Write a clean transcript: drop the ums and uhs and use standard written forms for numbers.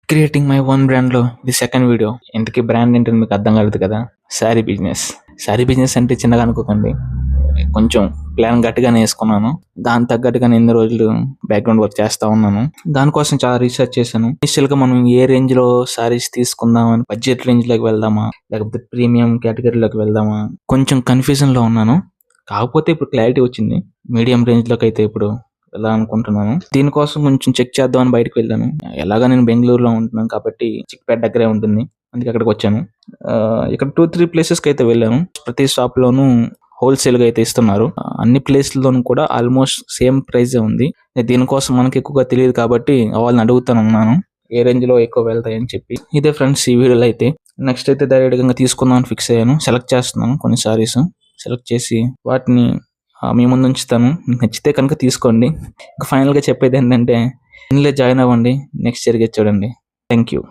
Creating my own బ్రాండ్లో ఇది second video. ఇంతకీ బ్రాండ్ ఏంటని మీకు అర్థం కాలేదు కదా. శారీ బిజినెస్ అంటే చిన్నగా అనుకోకండి, కొంచెం ప్లాన్ గట్టిగానే వేసుకున్నాను. దాని తగ్గట్టుగా నేను ఎన్ని రోజులు బ్యాక్గ్రౌండ్ వర్క్ చేస్తా ఉన్నాను. దానికోసం చాలా రీసెర్చ్ చేశాను. ఇనిషియల్ గా మనం ఏ రేంజ్ లో సారీస్ తీసుకుందామని, బడ్జెట్ రేంజ్ లోకి వెళ్దామా లేకపోతే ప్రీమియం కేటగిరీలోకి వెళ్దామా, కొంచెం కన్ఫ్యూజన్ లో ఉన్నాను. కాకపోతే ఇప్పుడు క్లారిటీ వచ్చింది. మీడియం రేంజ్ లోకి అయితే ఇప్పుడు ఎలా అనుకుంటున్నాను. దీనికోసం కొంచెం చెక్ చేద్దామని బయటకు వెళ్ళాను. ఎలాగా నేను బెంగళూరులో ఉంటున్నాను కాబట్టి చిక్పేట దగ్గరే ఉంటుంది, అందుకే అక్కడికి వచ్చాను. ఇక్కడ 2-3 ప్లేసెస్ కి అయితే వెళ్ళాను. ప్రతి షాప్ లోను హోల్సేల్ గా అయితే ఇస్తున్నారు. అన్ని ప్లేస్లలోనూ కూడా ఆల్మోస్ట్ సేమ్ ప్రైస్ ఉంది. దీనికోసం మనకి ఎక్కువగా తెలియదు కాబట్టి వాళ్ళని అడుగుతాను ఉన్నాను ఏ రేంజ్ లో ఎక్కువ వెళ్తాయని చెప్పి. ఇదే ఫ్రెండ్స్ ఈ వీడియోలో అయితే. నెక్స్ట్ అయితే డైరెక్ట్ గా తీసుకుందామని ఫిక్స్ అయ్యాను. సెలెక్ట్ చేస్తున్నాను కొన్ని సారీస్. సెలెక్ట్ చేసి వాటిని మీ ముందు ఉంచుతాను. నచ్చితే కనుక తీసుకోండి. ఇంకా ఫైనల్ గా చెప్పేది ఏంటంటే, ఇందులో జాయిన్ అవ్వండి, నెక్స్ట్ జరిగేది చూడండి. Thank you.